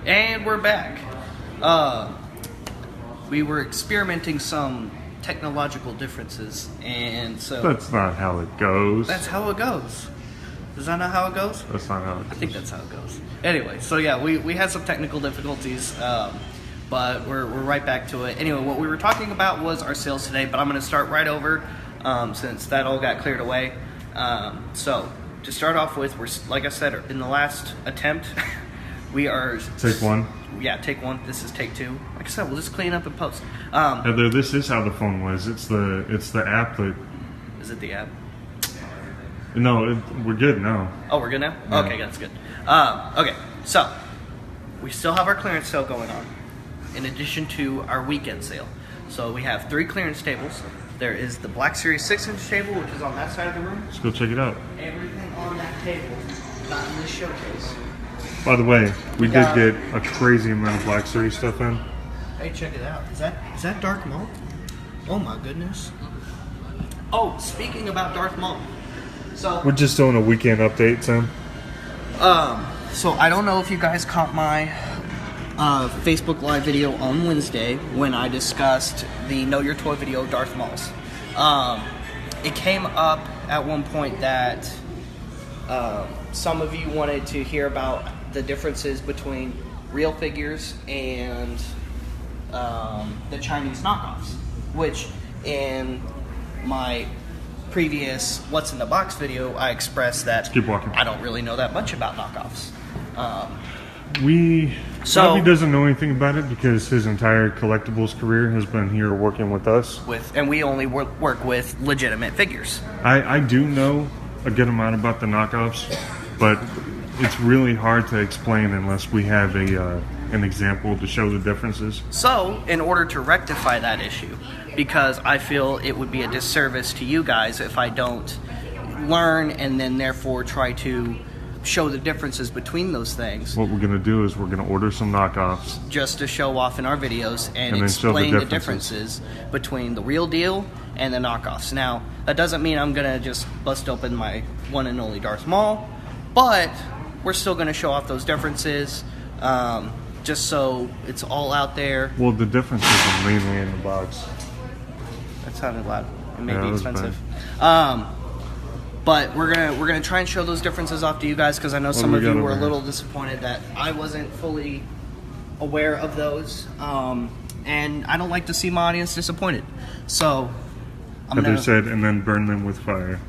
And we're back. We were experimenting some technological differences, and so... That's not how it goes. That's how it goes. Is that not how it goes? That's not how it goes. I think that's how it goes. Anyway, so yeah, we had some technical difficulties, but we're right back to it. Anyway, what we were talking about was our sales today, but I'm going to start right over since that all got cleared away. So, to start off with, we're, like I said, in the last attempt, we are... Take one? Yeah, take one. This is take two. Like I said, we'll just clean up and post. Heather, this is how the phone was. It's the app that... Is it the app? No, we're good now. Oh, we're good now? Yeah. Okay, that's good. Okay, so, we still have our clearance sale going on, in addition to our weekend sale. So we have 3 clearance tables. There is the Black Series 6-inch table, which is on that side of the room. Let's go check it out. Everything on that table, not in this showcase. By the way, we did get a crazy amount of Black Series stuff in. Hey, check it out. Is that Darth Maul? Oh my goodness. Oh, speaking about Darth Maul. So we're just doing a weekend update, Tim. So I don't know if you guys caught my Facebook Live video on Wednesday when I discussed the Know Your Toy video of Darth Maul's. It came up at one point that some of you wanted to hear about the differences between real figures and the Chinese knockoffs, which in my previous What's in the Box video, I expressed that I don't really know that much about knockoffs. Bobby doesn't know anything about it because his entire collectibles career has been here working with us. And we only work with legitimate figures. I do know a good amount about the knockoffs, but it's really hard to explain unless we have an example to show the differences. So, in order to rectify that issue, because I feel it would be a disservice to you guys if I don't learn and then therefore try to show the differences between those things. What we're going to do is we're going to order some knockoffs just to show off in our videos and explain the differences between the real deal and the knockoffs. Now, that doesn't mean I'm going to just bust open my one and only Darth Maul, but we're still going to show off those differences just so it's all out there. Well, the differences are mainly in the box. That sounded loud. It may be expensive. But we're gonna try and show those differences off to you guys because I know some of you were a little disappointed that I wasn't fully aware of those, and I don't like to see my audience disappointed. So Heather said, and then burn them with fire.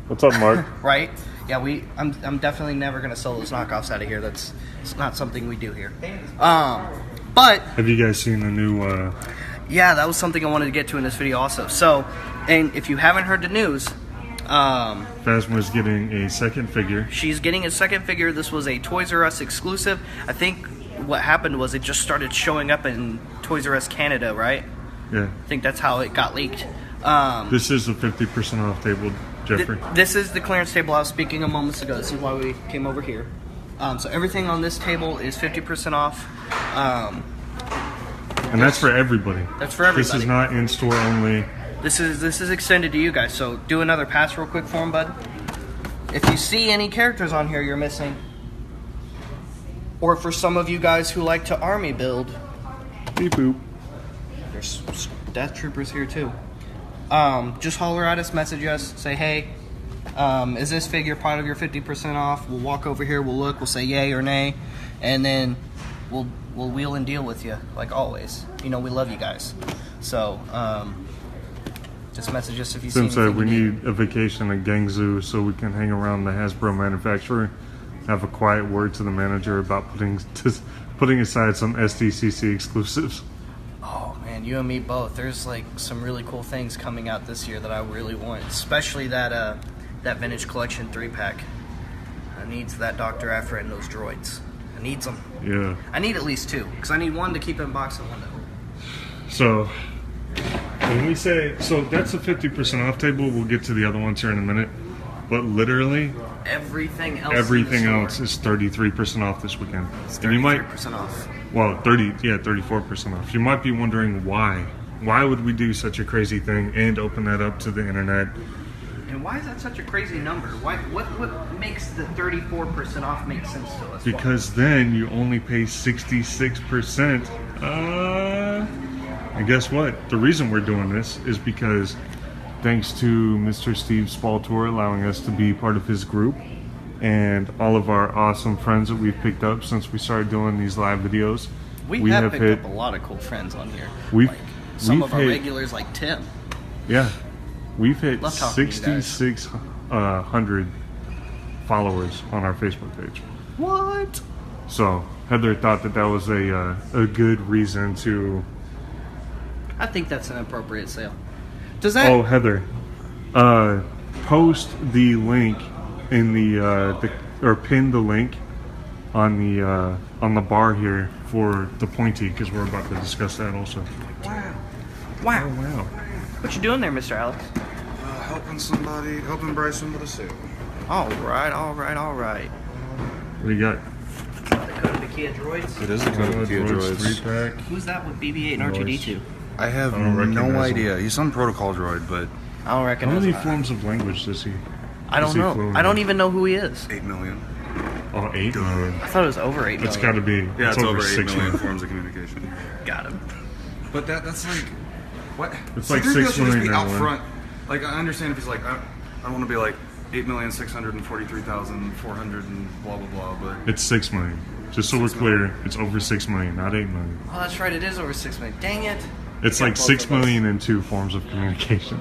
What's up, Mark? Right? Yeah, I'm definitely never gonna sell those knockoffs out of here. It's not something we do here. But have you guys seen the new? Yeah, that was something I wanted to get to in this video also. So, and if you haven't heard the news. Phasma's getting a second figure. She's getting a second figure. This was a Toys R Us exclusive. I think what happened was it just started showing up in Toys R Us Canada, right? Yeah. I think that's how it got leaked. This is a 50% off table, Jeffrey. This is the clearance table I was speaking of moments ago. This is why we came over here. So everything on this table is 50% off. And that's for everybody. That's for everybody. This is not in-store only. This is extended to you guys, so do another pass real quick for him, bud. If you see any characters on here you're missing, or for some of you guys who like to army build, beep boop. There's Death Troopers here too. Just holler at us, message us, say, hey, is this figure part of your 50% off? We'll walk over here, we'll look, we'll say yay or nay, and then we'll wheel and deal with you, like always. You know, we love you guys. So, just message us if you see anything. Tim said we need a vacation at Gangzhou so we can hang around the Hasbro manufacturer, have a quiet word to the manager about putting aside some SDCC exclusives. Oh man, you and me both. There's like some really cool things coming out this year that I really want, especially that Vintage Collection 3-pack. I needs that Dr. Aphra and those droids. I need them. Yeah. I need at least 2 because I need one to keep in box and one to open. So. When we say, so that's a 50% off table, we'll get to the other ones here in a minute, but literally everything else is 33% off this weekend. It's 33% off. Well, 34% off. You might be wondering why. Why would we do such a crazy thing and open that up to the internet? And why is that such a crazy number? What makes the 34% off make sense to us? Because then you only pay 66%. And guess what? The reason we're doing this is because thanks to Mr. Steve Spaltor allowing us to be part of his group and all of our awesome friends that we've picked up since we started doing these live videos. We have picked up a lot of cool friends on here. Some of our regulars like Tim. Yeah. We've hit 6,600 followers on our Facebook page. What? So Heather thought that was a good reason to. I think that's an appropriate sale. Does that? Oh, Heather, post the link in or pin the link on the bar here for the pointy because we're about to discuss that also. Wow. Oh, wow. What you doing there, Mr. Alex? Helping Bryson with a sale. All right. What do you got? The code of the Kia Droids. It is the code of Kia Droids. 3-pack. Who's that with BB-8 and R2-D2? I have I don't recognize no him. idea. He's some protocol droid, but I don't How recognize many him. forms of language does he? I don't know. fluent I don't in? even know who he is. 8 million. Oh, 8 million. I thought it was over 8 million. It's got to be. Yeah, it's over 8 6 million million. forms of communication. Got him. But that's like what? It's like C-3PO 6 should just million be out now, front. Like I understand if he's like I want to be like 8,643,400 and blah blah blah, but It's 6 million. Just so we're clear, it's over 6 million, not 8 million. Oh, that's right. It is over 6 million. Dang it. It's Yeah, like both 6 of us. million and 2 forms of communication.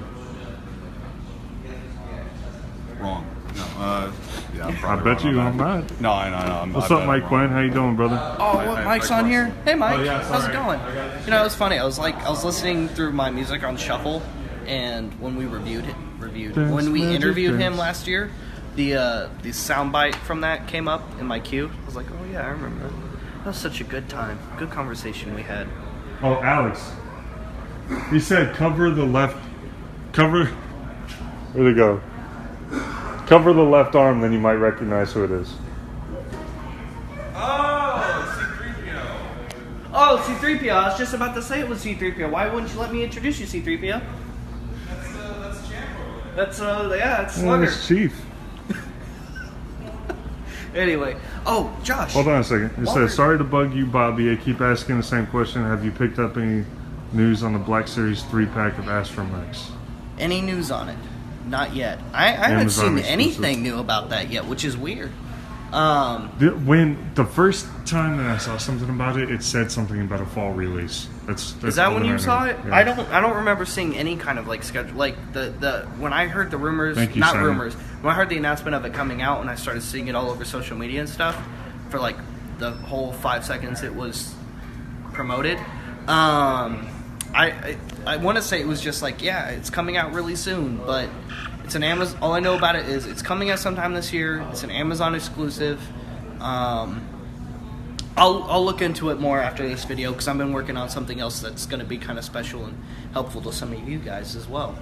wrong. No, yeah, I'm I probably bet wrong you on I'm that. not. No, I know. What's up, Mike Quinn? How you doing, brother? Oh, what? Mike's on here? Hey, Mike. Oh, yeah, How's it sorry. going? You know, it was funny. I was listening through my music on shuffle, and when we when we interviewed him last year, the soundbite from that came up in my queue. I was like, oh yeah, I remember that. That was such a good time. Good conversation we had. Oh, Alex. He said cover the left. Where'd it go? Cover the left arm, then you might recognize who it is. Oh, C-3PO. I was just about to say it was C-3PO. Why wouldn't you let me introduce you, C-3PO? That's Oh, Slugger. it's Chief. Anyway. Oh, Josh. Hold on a second. It Walter. says, sorry to bug you, Bobby. I keep asking the same question. Have you picked up any news on the Black Series 3-pack of Astromechs? Any news on it? Not yet. I haven't Amazon seen exclusive. anything new about that yet, which is weird. When the first time that I saw something about it, it said something about a fall release. That's Is that all when I you know. saw it? Yeah. I don't remember seeing any kind of like schedule. Like the when I heard the rumors, Thank you, not Simon. rumors. When I heard the announcement of it coming out, and I started seeing it all over social media and stuff, for like the whole 5 seconds it was promoted. I want to say it was just like, yeah, it's coming out really soon, but it's an Amazon. All I know about it is it's coming out sometime this year. It's an Amazon exclusive. I'll look into it more after this video because I've been working on something else that's going to be kind of special and helpful to some of you guys as well.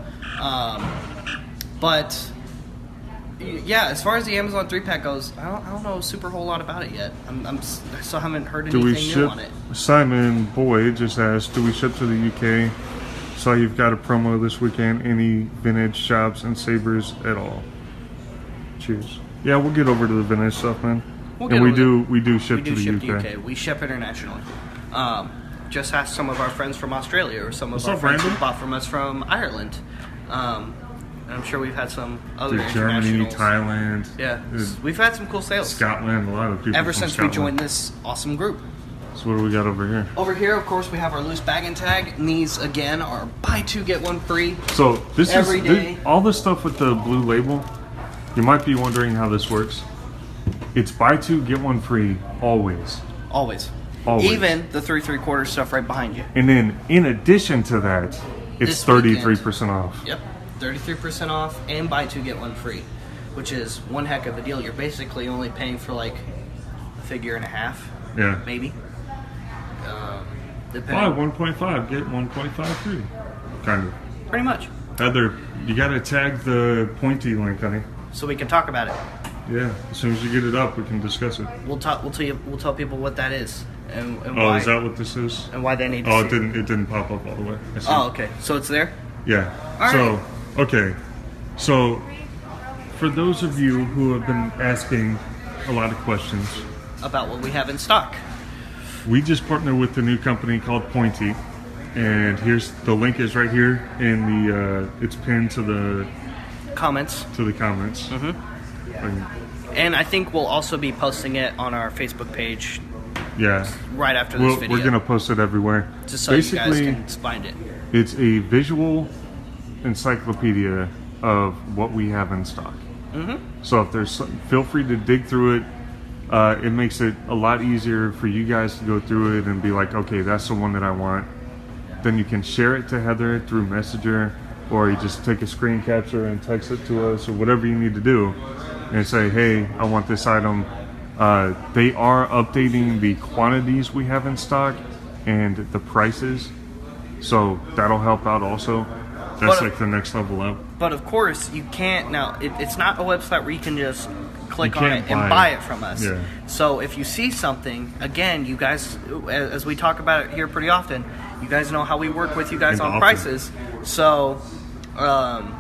But yeah, as far as the Amazon 3-pack goes, I don't know a super whole lot about it yet. I still haven't heard Do we anything new ship? on it. Simon Boyd just asked, do we ship to the UK? So you've got a promo this weekend. Any vintage shops and sabers at all? Cheers. Yeah, we'll get over to the vintage stuff, man. We'll and get we over do there. we do ship We to do the ship UK. to UK. We ship internationally. Just ask some of our friends from Australia or some of What's our up, friends who Brandon? bought from us from Ireland. And I'm sure we've had some other To Germany, internationals. Thailand, Yeah, we've had some cool sales Scotland, a lot of people ever from since Scotland. we joined this awesome group. So what do we got over here? Over here, of course, we have our loose bag and tag, and these again are buy two get one free. So this Every is day. all this stuff with the blue label. You might be wondering how this works. It's buy two get one free always. Always. Always. Even the 3 3/4 stuff right behind you. And then in addition to that, it's This weekend. 33% off. Yep, 33% off and buy two get one free, which is one heck of a deal. You're basically only paying for like a figure and a half, Yeah. maybe. Buy Depending. 1.5, get 1.5 free. Kind of. Pretty much. Heather, you gotta tag the pointy link, honey. So we can talk about it. Yeah, as soon as you get it up, we can discuss it. We'll tell people what that is and Oh, why is that what this is? and why they need to Oh, see it didn't pop up all the way. I see. Oh, okay. So it's there. Yeah. All So, okay. So, for those of you who have been asking a lot of questions about what we have in stock. We just partnered with a new company called Pointy, and here's the link is right here in the it's pinned to the Comments. And I think we'll also be posting it on our Facebook page. Yeah. Right after this video. We're gonna post it everywhere. Just so you guys can find it. It's a visual encyclopedia of what we have in stock. So if there's feel free to dig through it. It makes it a lot easier for you guys to go through it and be like, okay, that's the one that I want. Then you can share it to Heather through Messenger, or you just take a screen capture and text it to us, or whatever you need to do, and say, hey, I want this item. They are updating the quantities we have in stock and the prices, so that'll help out also. That's like the next level up. But of course, you can't now. It's not a website where you can just click on it and buy it from us. Yeah. So if you see something, again, you guys, as we talk about it here pretty often, you guys know how we work with you guys on prices. So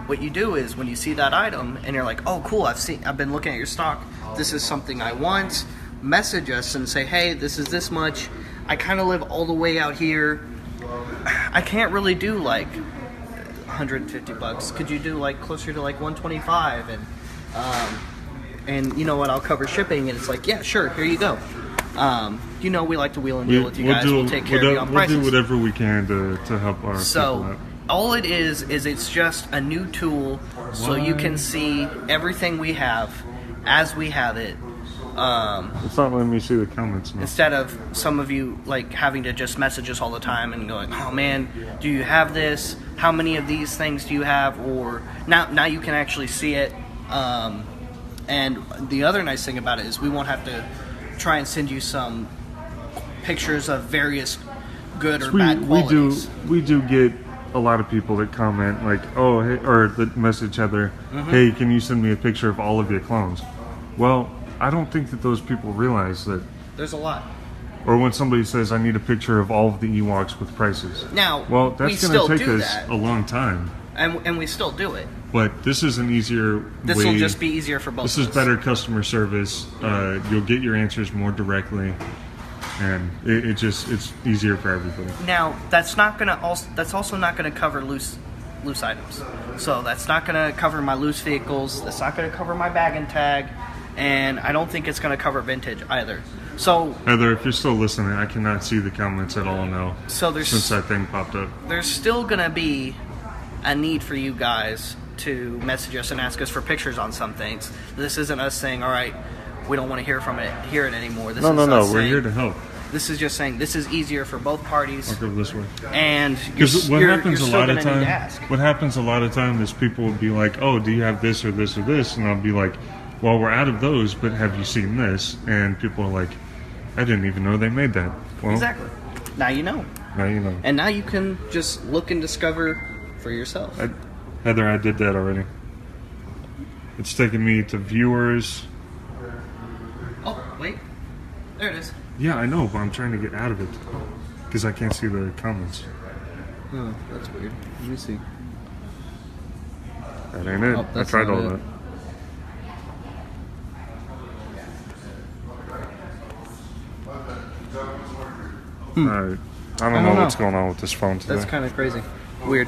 what you do is when you see that item and you're like, oh cool, I've been looking at your stock, this is something I want, message us and say, hey, this is this much, I kind of live all the way out here, I can't really do like $150. Could you do like closer to like 125? And you know what, I'll cover shipping. And it's like, yeah, sure, here you go. You know, we like to wheel and deal with you guys. We'll take care of you on prices. We'll do whatever we can to help our people out. All it is it's just a new tool so you can see everything we have as we have it. It's not letting me see the comments now. Instead of some of you like having to just message us all the time and going, oh man, do you have this? How many of these things do you have? Or now you can actually see it. And the other nice thing about it is we won't have to try and send you some pictures of various good or bad qualities. We do get a lot of people that comment like, oh, hey, or that message Heather, hey, can you send me a picture of all of your clones? Well, I don't think that those people realize that there's a lot. Or when somebody says, I need a picture of all of the Ewoks with prices. Now, well, that's going to take us a long time. And we still do it. But this is an easier way. This will just be easier for both of us. This is better customer service. You'll get your answers more directly. And it's easier for everybody. Now, that's also not gonna cover loose items. So that's not gonna cover my loose vehicles. That's not gonna cover my bag and tag. And I don't think it's going to cover vintage either. So Heather, if you're still listening, I cannot see the comments at all now. So since that thing popped up, there's still going to be a need for you guys to message us and ask us for pictures on some things. This isn't us saying, all right, we don't want to hear it anymore. No, we're here to help. This is just saying this is easier for both parties. I'll go this way. And what happens a lot of time is people will be like, oh, do you have this or this or this? And I'll be like, well, we're out of those, but have you seen this? And people are like, I didn't even know they made that. Well, exactly. Now you know. And now you can just look and discover for yourself. Heather, I did that already. It's taking me to viewers. Oh, wait. There it is. Yeah, I know, but I'm trying to get out of it because I can't see the comments. Oh, that's weird. Let me see. That ain't it. I tried all that. Alright. I don't know what's going on with this phone today. That's kind of crazy. Weird.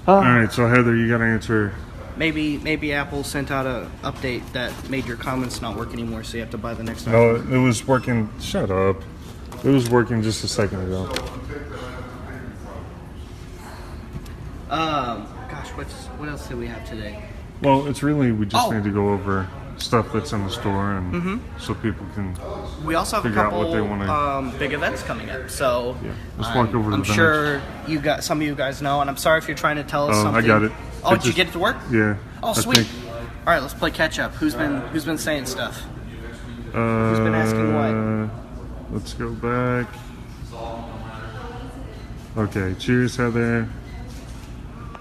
Alright, so Heather, you gotta answer. Maybe Apple sent out a update that made your comments not work anymore, so you have to buy the next one. No, it was working. Shut up. It was working just a second ago. Gosh, what else did we have today? Well, it's really, we just need to go over stuff that's in the store, and so people can. We also have a couple big events coming up, so yeah, let's walk over to I'm sure some of you guys know, and I'm sorry if you're trying to tell us something. I got it. Oh, did you get it to work? Yeah. Oh, sweet. All right, let's play catch up. Who's been saying stuff? Who's been asking what? Let's go back. Okay, cheers, Heather.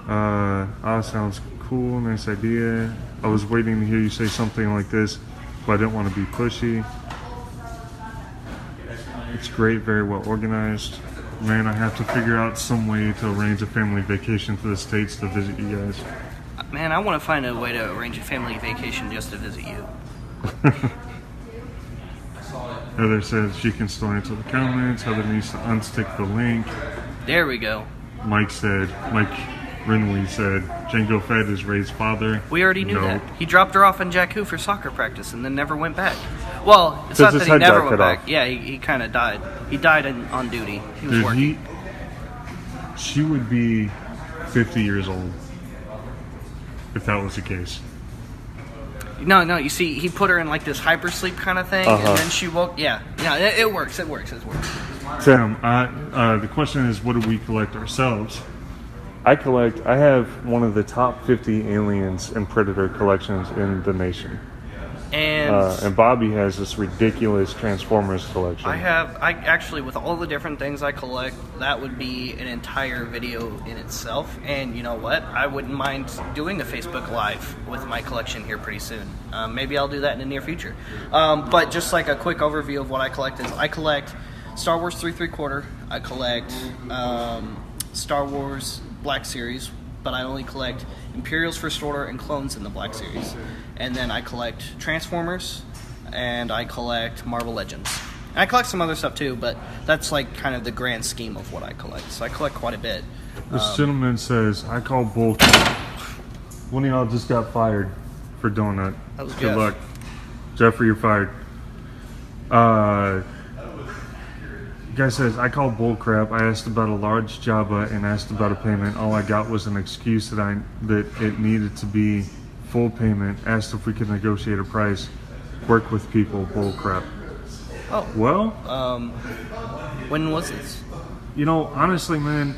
Sounds cool, nice idea. I was waiting to hear you say something like this, but I didn't want to be pushy. It's great, very well organized. Man, I have to figure out some way to arrange a family vacation to the States to visit you guys. Man, I want to find a way to arrange a family vacation just to visit you. Heather says she can still answer the comments. Heather needs to unstick the link. There we go. Mike Rinley said, Django Fett is Ray's father. We already knew No. that. He dropped her off in Jakku for soccer practice and then never went back. Well, it's not his that he head never got went cut back. off. Yeah, he kind of died. He died on duty. He was Dude, working. she would be 50 years old if that was the case. No, you see, he put her in like this hypersleep kind of thing, and then she woke. Yeah, it works. It works. Sam, the question is, what do we collect ourselves? I have one of the top 50 aliens and predator collections in the nation. And Bobby has this ridiculous Transformers collection. I actually, with all the different things I collect, that would be an entire video in itself. And you know what? I wouldn't mind doing a Facebook Live with my collection here pretty soon. Maybe I'll do that in the near future. But just like a quick overview of what I collect is, I collect Star Wars 3 3/4. I collect Star Wars Black Series, but I only collect Imperials First Order and clones in the Black Series. And then I collect Transformers, and I collect Marvel Legends. And I collect some other stuff too, but that's like kind of the grand scheme of what I collect. So I collect quite a bit. This gentleman says, I call bull. One of y'all just got fired for doing that. That was Good Jeff. luck. Jeffrey, you're fired. Guy says, I call bull crap. I asked about a large Jabba and asked about a payment. All I got was an excuse that it needed to be full payment. Asked if we could negotiate a price. Work with people. Bull crap. Oh. Well, When was this? you know, honestly, man,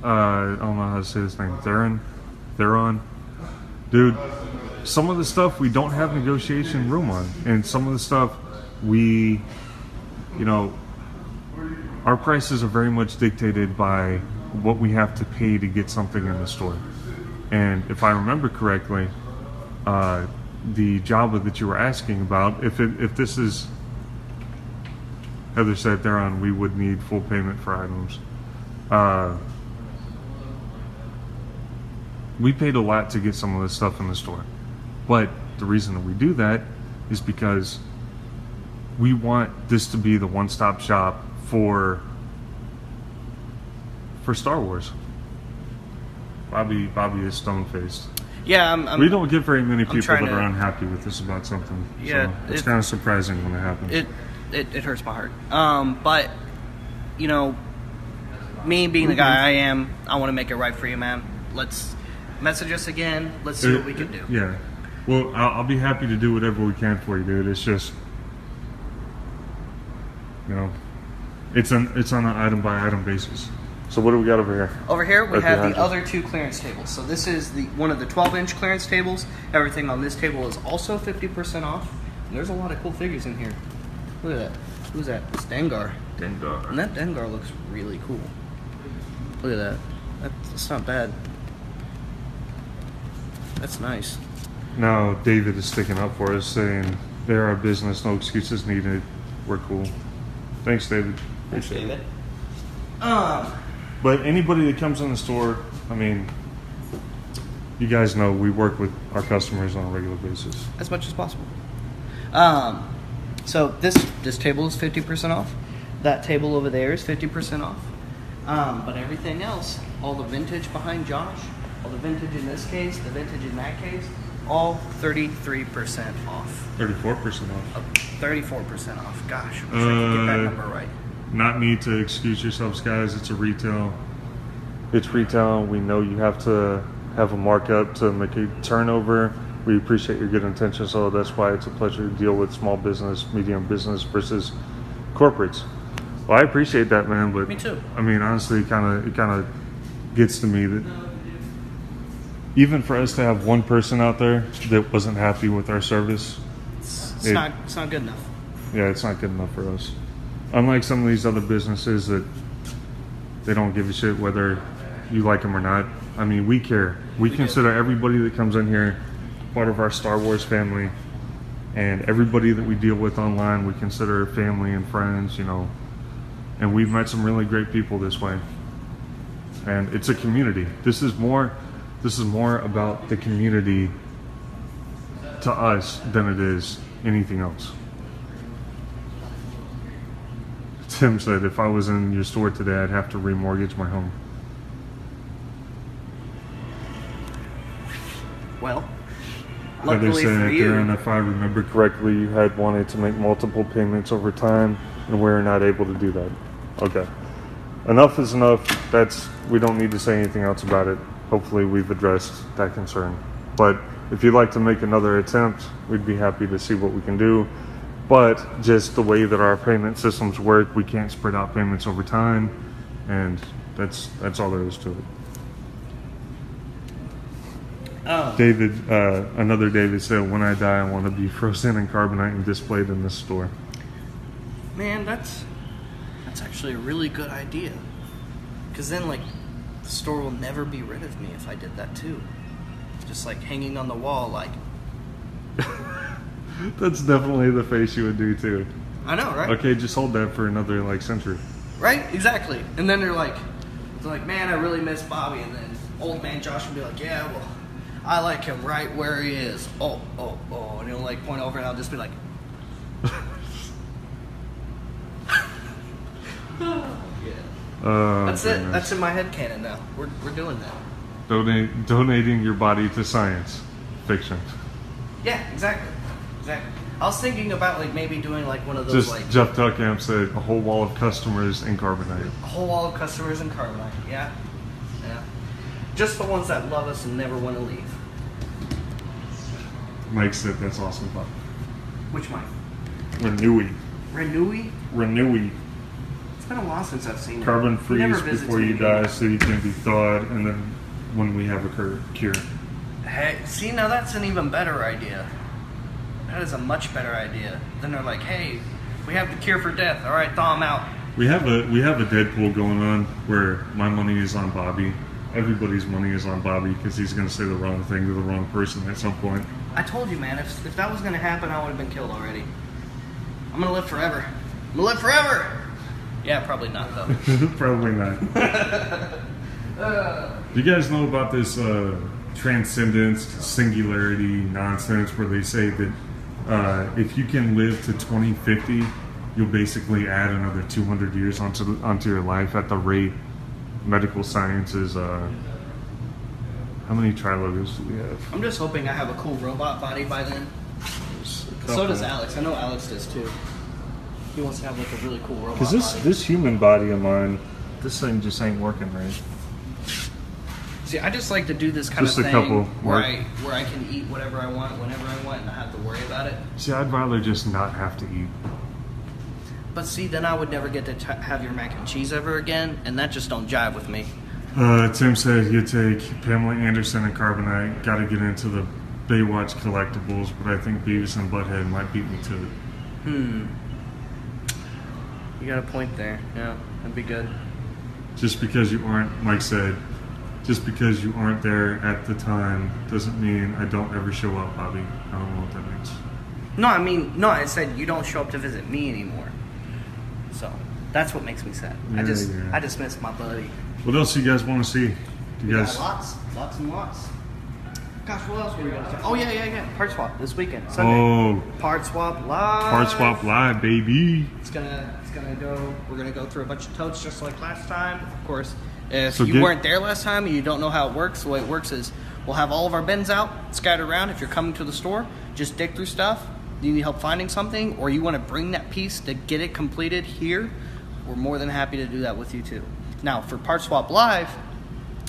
I don't know how to say his name. Theron. Dude, some of the stuff we don't have negotiation room on. And some of the stuff we... You know, our prices are very much dictated by what we have to pay to get something in the store. And if I remember correctly, the Jabba that you were asking about, if this is, Heather said thereon, we would need full payment for items. We paid a lot to get some of this stuff in the store. But the reason that we do that is because we want this to be the one-stop shop for Star Wars. Bobby is stone-faced. Yeah, we don't get very many people that trying are to- unhappy with this about something. Yeah, So it's kind of surprising when it happens. It hurts my heart. But you know, me being the guy I am, I want to make it right for you, man. Let's message us again. Let's see what we can do. Yeah. Well, I'll be happy to do whatever we can for you, dude. It's just, you know, it's on an item by item basis. So what do we got over here? Over here we Right have behind the you. other two clearance tables. So this is one of the 12-inch clearance tables. Everything on this table is also 50% off. And there's a lot of cool figures in here. Look at that. Who's that? It's Dengar. Dengar. And that Dengar looks really cool. Look at that. That's not bad. That's nice. Now David is sticking up for us, saying they're our business, no excuses needed. We're cool. Thanks, David. Thanks, Appreciate it. David. But anybody that comes in the store, I mean, you guys know we work with our customers on a regular basis. As much as possible. So this table is 50% off. That table over there is 50% off. But everything else, all the vintage behind Josh, all the vintage in this case, the vintage in that case, all 33% off. 34% off. 34% off. Gosh, I wish I could get that number right. Not need to excuse yourselves, guys. It's a retail. It's retail. We know you have to have a markup to make a turnover. We appreciate your good intentions, so that's why it's a pleasure to deal with small business, medium business versus corporates. Well, I appreciate that, man. But Me too. I mean, honestly, it kind of gets to me that even for us to have one person out there that wasn't happy with our service, It's not good enough. yeah, it's not good enough for us. Unlike some of these other businesses that they don't give a shit whether you like them or not. I mean, we care. We consider everybody that comes in here part of our Star Wars family, and everybody that we deal with online we consider family and friends, you know. And we've met some really great people this way. And it's a community. This is more This is more about the community to us than it is anything else. Tim said, if I was in your store today, I'd have to remortgage my home. Well, They're luckily saying for that you, Darren, if I remember correctly, you had wanted to make multiple payments over time, and we're not able to do that. Okay. Enough is enough. We don't need to say anything else about it. Hopefully we've addressed that concern. But if you'd like to make another attempt, we'd be happy to see what we can do. But just the way that our payment systems work, we can't spread out payments over time, and that's all there is to it. David, another David said, when I die, I want to be frozen in carbonite and displayed in this store. man, that's actually a really good idea. Because then, like, the store will never be rid of me if I did that too. Just like hanging on the wall, like. That's definitely the face you would do too. I know, right? Okay, just hold that for another like century. Right? Exactly. And then they're like, man, I really miss Bobby. And then old man Josh would be like, yeah, well, I like him right where he is. Oh. And he'll like point over and I'll just be like, that's it. That's in my head canon now. We're doing that. Donating your body to science fiction. Yeah, exactly. I was thinking about like maybe doing like one of those Just like Jeff Tuckamp said a whole wall of customers in carbonite. a whole wall of customers in carbonite. Yeah. Just the ones that love us and never want to leave. Mike said that's awesome, Bob. Which Mike? Renewey. It's been a while since I've seen Carbon it. He never freeze visits before me you anymore. die so you can be thawed, and then when we have a cure. Hey, see, now that's an even better idea. That is a much better idea. Then they're like, hey, we have the cure for death. All right, thaw him out. We have a Deadpool going on where my money is on Bobby. Everybody's money is on Bobby because he's going to say the wrong thing to the wrong person at some point. I told you, man, if that was going to happen, I would have been killed already. I'm going to live forever. Yeah, probably not, though. Probably not. Do you guys know about this transcendence, singularity nonsense where they say that if you can live to 2050, you'll basically add another 200 years onto your life at the rate medical science is. How many trilogos do we have? I'm just hoping I have a cool robot body by then. So does Alex. I know Alex does too. He wants to have like a really cool robot Because body. this human body of mine, this thing just ain't working right. See, I just like to do this kind Just of a thing couple where more. where I can eat whatever I want, whenever I want, and not have to worry about it. See, I'd rather just not have to eat. But see, then I would never get to have your mac and cheese ever again, and that just don't jive with me. Tim said you take Pamela Anderson and Carbonite. Got to get into the Baywatch collectibles, but I think Beavis and Butthead might beat me to it. You got a point there. Yeah, that'd be good. Just because you aren't, Mike said, just because you aren't there at the time doesn't mean I don't ever show up, Bobby. I don't know what that means. No, I said you don't show up to visit me anymore. So that's what makes me sad. I just miss my buddy. What else do you guys want to see? Do you guys? Yeah, lots and lots. Gosh, what else were we gonna say? Oh yeah. Part swap this weekend, Sunday. Oh, Part swap live. Part Swap Live, baby. It's gonna go. We're gonna go through a bunch of totes just like last time. Of course, if So you weren't there last time and you don't know how it works, the way it works is we'll have all of our bins out, scattered around. If you're coming to the store, just dig through stuff. You need help finding something, or you want to bring that piece to get it completed here, we're more than happy to do that with you too. Now, for Part Swap Live,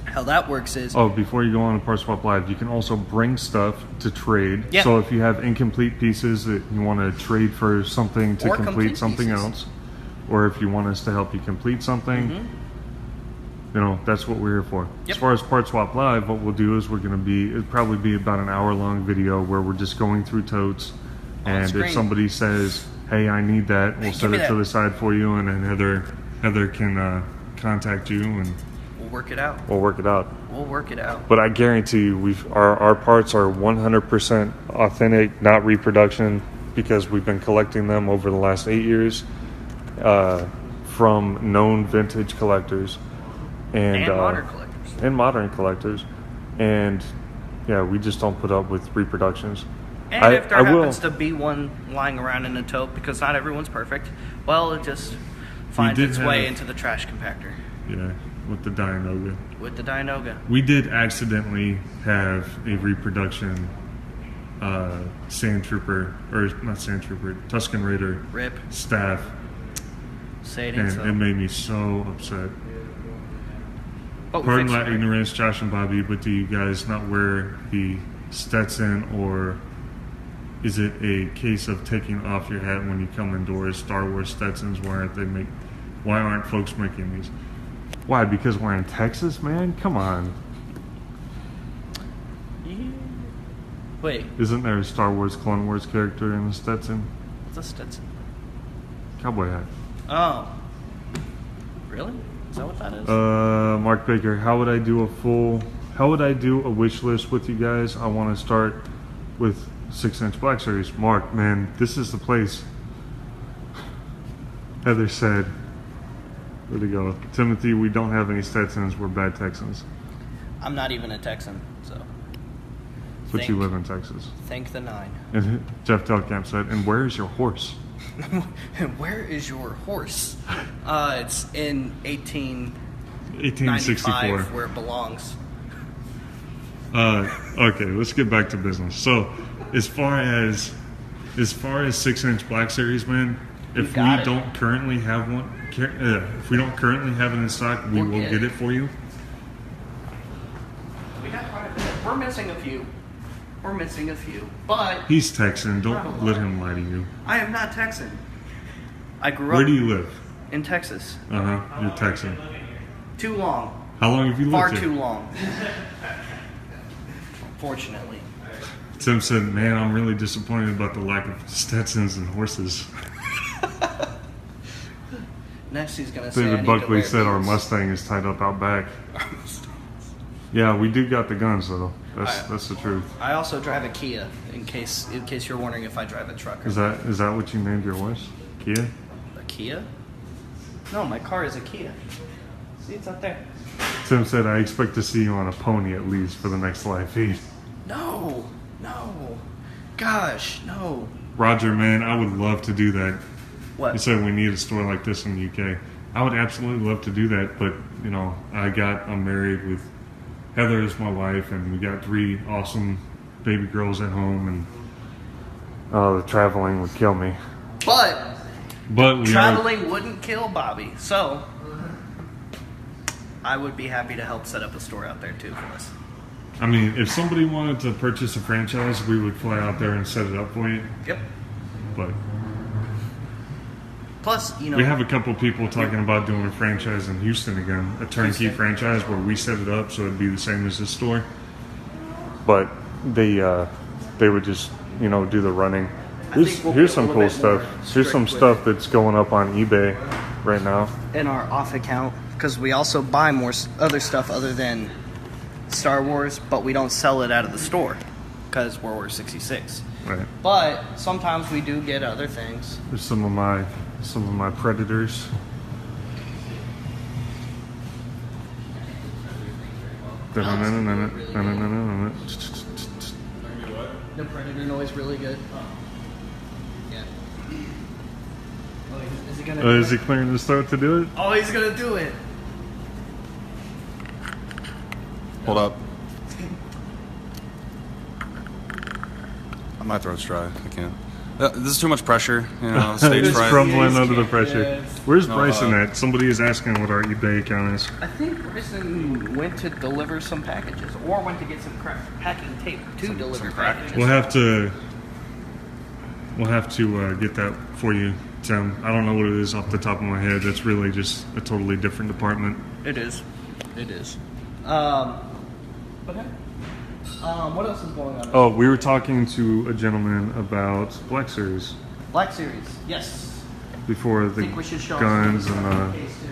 how that works is... Oh, before you go on to Part Swap Live, you can also bring stuff to trade. Yeah. So if you have incomplete pieces that you want to trade for something to Or complete complete something pieces. else, or if you want us to help you complete something, you know, that's what we're here for. Yep. As far as Part Swap Live, what we'll do is it'll probably be about an hour-long video where we're just going through totes, and if screen. somebody says, hey, I need that, we'll set me it to that. the side for you, and then Heather can contact you, and We'll work it out. we'll work it out. But I guarantee you, our parts are 100% authentic, not reproduction, because we've been collecting them over the last 8 years from known vintage collectors and modern collectors. and modern collectors. And yeah, we just don't put up with reproductions. And if there happens to be one lying around in a tote, because not everyone's perfect, well, it just finds its way into the trash compactor. Yeah, with the Dianoga. With the Dianoga. We did accidentally have a reproduction Sand Trooper, or not Sand Trooper, Tusken Raider Rip. staff. Say it And ain't so. it made me so upset. But we Pardon fixed my it. ignorance, Josh and Bobby, but do you guys not wear the Stetson, or is it a case of taking off your hat when you come indoors? Star Wars Stetsons, why aren't folks making these? Why? Because we're in Texas, man? Come on. Yeah. Wait, Isn't there a Star Wars Clone Wars character in the Stetson? what's a Stetson? Cowboy hat. Oh. Really? Is that what that is? Mark Baker, how would I do a wish list with you guys? I want to start with 6-inch Black Series. Mark, man, this is the place. Heather said, where'd it go? Timothy, we don't have any Stetsons. We're bad Texans. I'm not even a Texan, so. But you live in Texas. Thank the 9. And Jeff Delkamp said, and where is your horse? Where is your horse? It's in 1864. 1895, where it belongs. Okay, let's get back to business. So, as far as 6-inch Black Series, man, if we don't currently have one, if we don't currently have it in stock, we will get it for you. We got quite a bit. We're missing a few. But He's Texan. Don't let him lie to you. I am not Texan. I grew up. Where do you live? In Texas. You're Texan. Too long. How long have you lived Far here? too long. Fortunately. Tim said, man, I'm really disappointed about the lack of Stetsons and horses. Next he's going to say David Buckley said our Mustang is tied up out back. Yeah, we do got the guns, though. That's the truth. I also drive a Kia, in case you're wondering if I drive a truck. Or Is that what you named your horse? Kia? a Kia? No, my car is a Kia. See, it's up there. Tim said, I expect to see you on a pony at least for the next live feed. No. Gosh, no. Roger, man, I would love to do that. What? You said we need a store like this in the UK. I would absolutely love to do that, but, I'm married with Heather is my wife, and we got 3 awesome baby girls at home, and the traveling would kill me. But we traveling wouldn't kill Bobby, so I would be happy to help set up a store out there too for us. I mean, if somebody wanted to purchase a franchise, we would fly out there and set it up for you. Yep. But plus, we have a couple people talking about doing a franchise in Houston again, a turnkey franchise where we set it up so it'd be the same as this store. But they would just do the running. Here's some cool stuff. Here's some stuff that's going up on eBay right now. In our off account, because we also buy more other stuff other than Star Wars, but we don't sell it out of the store because World War 66. Right. But sometimes we do get other things. There's some of my Predators. The Predator noise really good. Yeah. Oh, is he gonna? Is he clearing his throat to do it? Oh, he's gonna do it. Hold up. My throat's dry. I can't. This is too much pressure. Stage It's fright. crumbling under the pressure. Yeah. Where's Bryson at? Somebody is asking what our eBay account is. I think Bryson went to deliver some packages, or went to get some packing tape to deliver packages. We'll have to get that for you, Tim. I don't know what it is off the top of my head. That's really just a totally different department. It is. But hey, what else is going on? Oh, we were talking to a gentleman about Black Series Black Series, yes. before I the think we should show guns them and case too.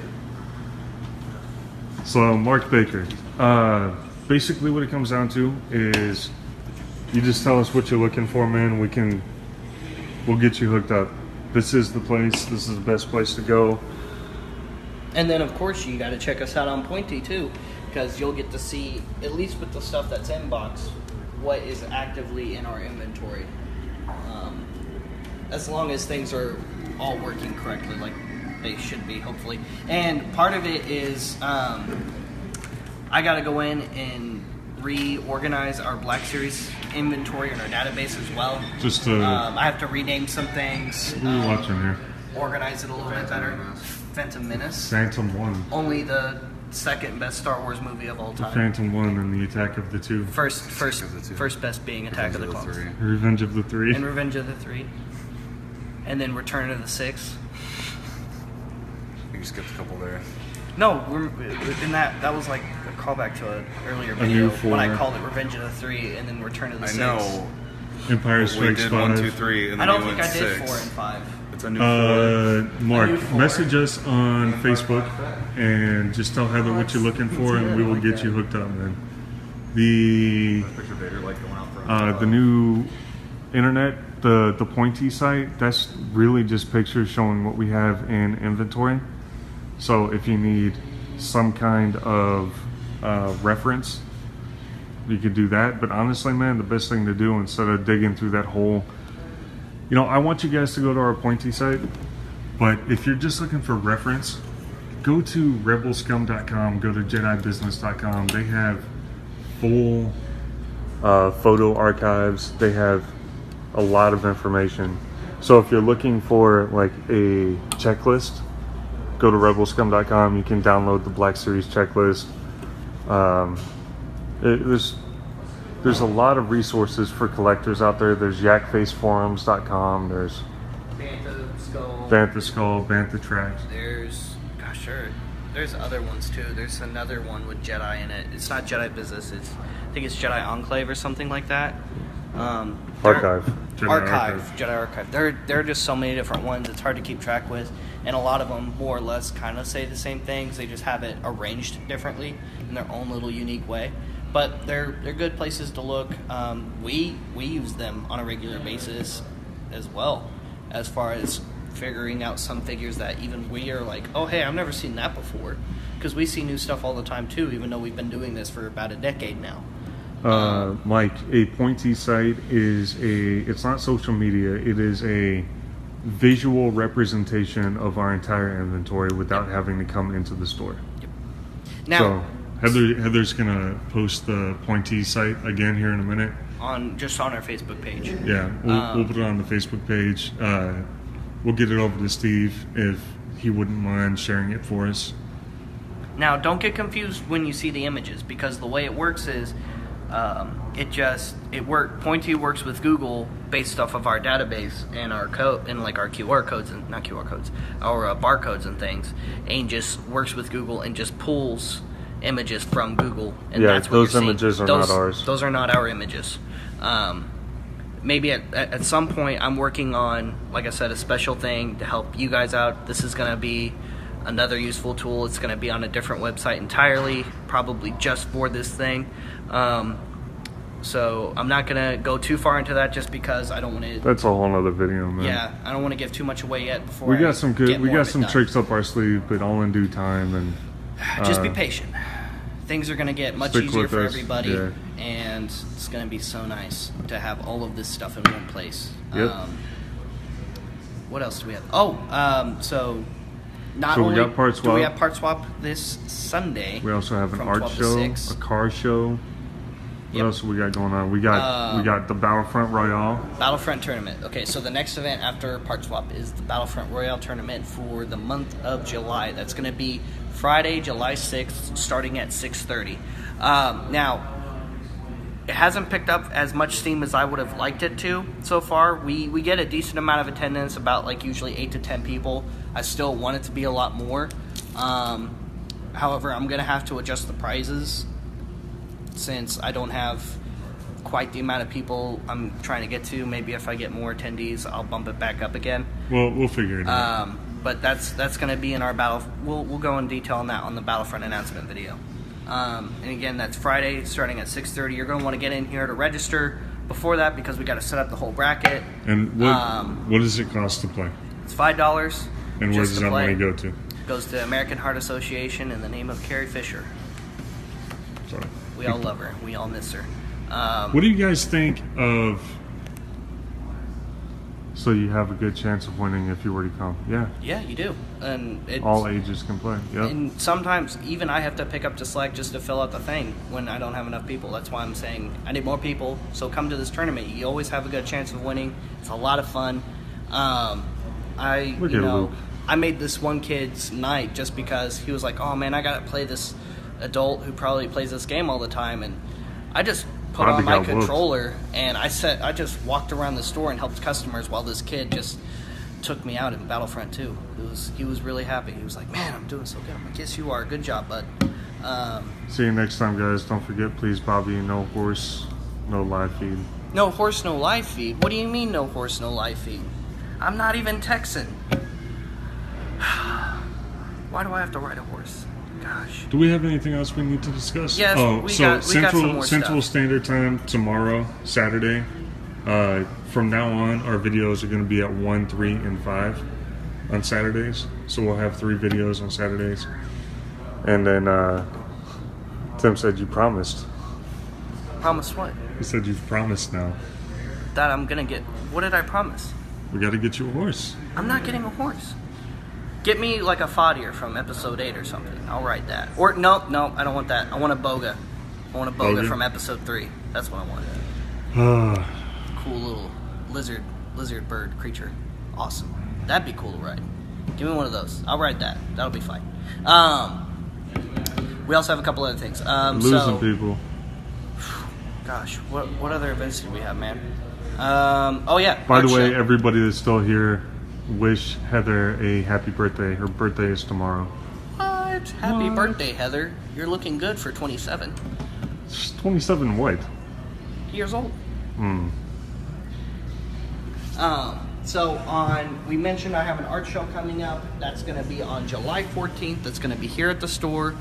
So, Mark Baker, basically what it comes down to is you just tell us what you're looking for, man. We'll get you hooked up. This is the place. This is the best place to go. And then, of course, you got to check us out on Pointy too, because you'll get to see, at least with the stuff that's in box, what is actively in our inventory. As long as things are all working correctly, like they should be, hopefully. And part of it is I got to go in and reorganize our Black Series inventory in our database as well. Just to... I have to rename some things. What are we watching here? Organize it a little bit better. Phantom Menace. Phantom 1. Only the second best Star Wars movie of all time. Phantom 1 and the Attack of the Two. First best being Attack of the Clones. Revenge of the Three. And Revenge of the Three. And then Return of the Six. You skipped a couple there. No, in that was like a callback to an earlier video when I called it Revenge of the Three and then Return of the Six. I know. Empire Strikes 5. 1, 2, 3, and then I don't think I did 6. 4 and 5. It's a new 4. Mark, A new 4. message us on Facebook and just tell Heather what you're looking for, and we will get you hooked up, man. The new internet, the Pointy site, that's really just pictures showing what we have in inventory. So if you need some kind of reference, you could do that. But honestly, man, the best thing to do instead of digging through that hole, I want you guys to go to our Pointy site, but if you're just looking for reference, go to rebelscum.com, go to jedibusiness.com. They have full photo archives. They have a lot of information. So if you're looking for like a checklist, go to rebelscum.com. You can download the Black Series checklist. There's a lot of resources for collectors out there. There's yakfaceforums.com. There's Bantha Skull, Bantha Tracks. There's other ones too. There's another one with Jedi in it. It's not Jedi Business. I think it's Jedi Enclave or something like that. Archive. Jedi Archive. There are just so many different ones. It's hard to keep track with, and a lot of them more or less kind of say the same things. They just have it arranged differently in their own little unique way. But they're good places to look. We use them on a regular basis as well, as far as figuring out some figures that even we are like, oh hey, I've never seen that before, because we see new stuff all the time too, even though we've been doing this for about a decade now. Mike, a Pointy site it's not social media, it is a visual representation of our entire inventory without having to come into the store. Yep. Now, so Heather's gonna post the Pointy site again here in a minute. On our Facebook page. Yeah, we'll put it on the Facebook page. We'll get it over to Steve if he wouldn't mind sharing it for us. Now, don't get confused when you see the images, because the way it works is Pointy works with Google based off of our database and our code and like our QR codes and not QR codes, our barcodes and things, and just works with Google and just pulls images from Google. And that's what those images are not ours. Those are not our images. Maybe at some point I'm working on, like I said, a special thing to help you guys out. This is going to be another useful tool. It's going to be on a different website entirely, probably just for this thing. So I'm not going to go too far into that just because I don't want to... That's a whole other video, man. Yeah, I don't want to give too much away yet before we got some tricks up our sleeve, but all in due time. And just be patient. Things are going to get much easier for everybody, and it's going to be so nice to have all of this stuff in one place. Yep. What else do we have? So not only we got part swap. Do we have part swap this Sunday, we also have an art show, a car show. What else we got going on? We got the Battlefront Royale. Battlefront tournament. Okay, so the next event after part swap is the Battlefront Royale tournament for the month of July. That's going to be Friday, July 6th, starting at 6:30. Now, it hasn't picked up as much steam as I would have liked it to so far. We get a decent amount of attendance, about like usually 8 to 10 people. I still want it to be a lot more. However, I'm going to have to adjust the prizes since I don't have quite the amount of people I'm trying to get to. Maybe if I get more attendees, I'll bump it back up again. Well, we'll figure it out. But that's going to be in our battle. We'll go in detail on that on the Battlefront announcement video. And again, that's Friday, starting at 6:30. You're going to want to get in here to register before that because we got to set up the whole bracket. And what does it cost to play? It's $5. And where does that money go to? It goes to American Heart Association in the name of Carrie Fisher. Sorry. We all love her. We all miss her. What do you guys think of? So you have a good chance of winning if you were to come. Yeah. Yeah, you do. And all ages can play. Yeah. And sometimes even I have to pick up the slack just to fill out the thing when I don't have enough people. That's why I'm saying I need more people. So come to this tournament. You always have a good chance of winning. It's a lot of fun. I made this one kid's night just because he was like, "Oh man, I gotta play this adult who probably plays this game all the time," and I just put on my controller and I just walked around the store and helped customers while this kid just took me out in Battlefront 2. He was really happy. He was like, "Man, I'm doing so good." I'm like, "Yes, you are. Good job, bud." See you next time, guys. Don't forget, please, Bobby, no horse, no live feed. No horse, no live feed? What do you mean no horse, no live feed? I'm not even Texan. Why do I have to ride a horse? Gosh. Do we have anything else we need to discuss? Yes, we got some more Central stuff. Standard Time tomorrow, Saturday. From now on, our videos are going to be at 1, 3, and 5 on Saturdays. So we'll have 3 videos on Saturdays. And then Tim said you promised. Promise what? He said you've promised now. That I'm going to get. What did I promise? We got to get you a horse. I'm not getting a horse. Get me like a Fodder from episode 8 or something. I'll ride that. Or no, I don't want that. I want a Boga. I want a Boga from episode 3. That's what I want. Cool little lizard bird creature. Awesome. That'd be cool to ride. Give me one of those. I'll ride that. That'll be fine. We also have a couple other things. Losing people. Gosh, what other events did we have, man? Oh yeah. By the way, everybody that's still here, wish Heather a happy birthday. Her birthday is tomorrow. What? Happy birthday, Heather. You're looking good for 27. 27 what? Years old. We mentioned I have an art show coming up. That's going to be on July 14th. That's going to be here at the store.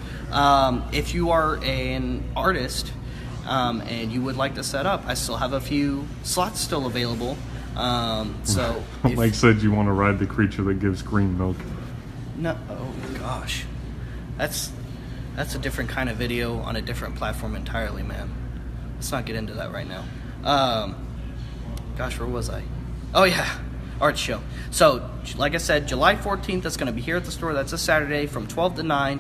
If you are an artist and you would like to set up, I still have a few slots still available. Mike said you want to ride the creature that gives green milk. No, oh gosh, that's a different kind of video on a different platform entirely, man. Let's not get into that right now. Gosh, where was I? Oh yeah, art show. So, like I said, July 14th, that's going to be here at the store. That's a Saturday from 12 to 9.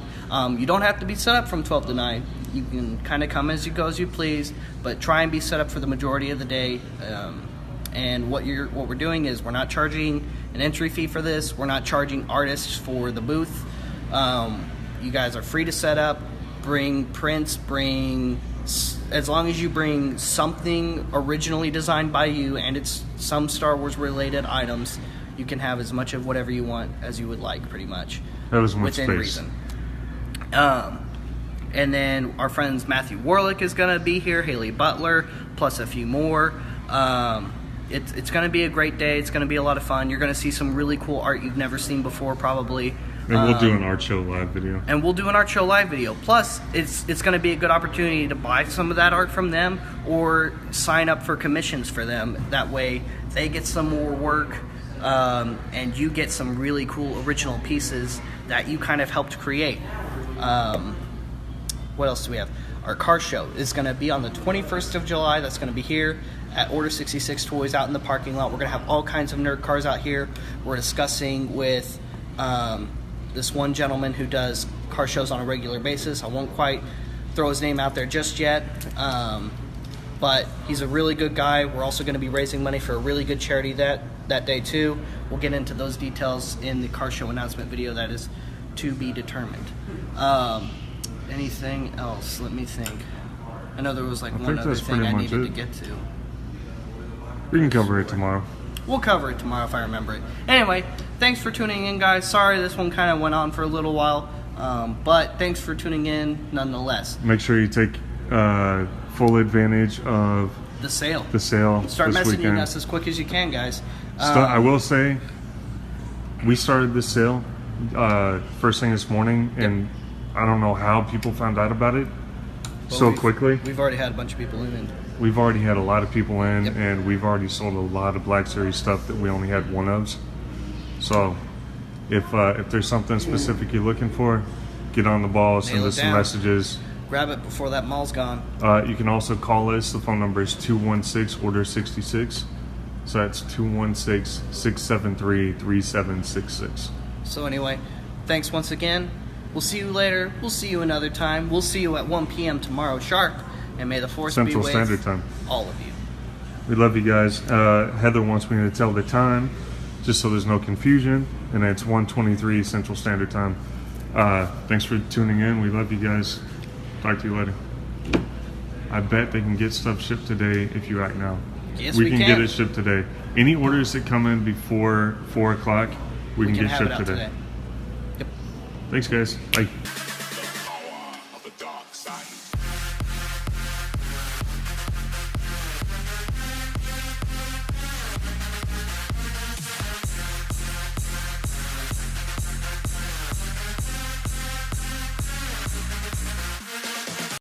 You don't have to be set up from 12 to 9. You can kind of come as you go as you please, but try and be set up for the majority of the day. And what we're doing is we're not charging an entry fee for this. We're not charging artists for the booth. You guys are free to set up, bring prints, as long as you bring something originally designed by you and it's some Star Wars related items, you can have as much of whatever you want as you would like, pretty much. That was within space. Reason. And then our friends Matthew Warlick is going to be here, Haley Butler, plus a few more. It's going to be a great day. It's going to be a lot of fun. You're going to see some really cool art you've never seen before, probably. And we'll do an art show live video. Plus, it's going to be a good opportunity to buy some of that art from them or sign up for commissions for them. That way, they get some more work, and you get some really cool original pieces that you kind of helped create. What else do we have? Our car show is going to be on the 21st of July. That's going to be here at Order 66 Toys out in the parking lot. We're going to have all kinds of nerd cars out here. We're discussing with this one gentleman who does car shows on a regular basis. I won't quite throw his name out there just yet, but he's a really good guy. We're also going to be raising money for a really good charity that day too. We'll get into those details in the car show announcement video that is to be determined. Anything else? Let me think. I know there was like one other thing I needed to get to. We can cover it tomorrow. We'll cover it tomorrow if I remember it. Anyway, thanks for tuning in, guys. Sorry this one kind of went on for a little while, but thanks for tuning in nonetheless. Make sure you take full advantage of the sale. this Start messaging weekend. us as quick as you can, guys. I will say, we started this sale first thing this morning, and I don't know how people found out about it so quickly. We've already had a bunch of people in. We've already had a lot of people in, and we've already sold a lot of Black Series stuff that we only had one of. So, if there's something specific you're looking for, get on the ball, send us some messages. grab it before that mall's gone. You can also call us. The phone number is 216-ORDER-66. So that's 216-673-3766. So anyway, thanks once again. We'll see you later. We'll see you another time. We'll see you at 1 p.m. tomorrow sharp. And may the force Central be with Standard Time. all of you. We love you guys. Heather wants me to tell the time, just so there's no confusion. And it's 1:23 Central Standard Time. Thanks for tuning in. We love you guys. Talk to you later. I bet they can get stuff shipped today if you act now. Yes, we can get it shipped today. Any orders that come in before 4 o'clock, we can get have it shipped out today. Yep. Thanks, guys. Bye.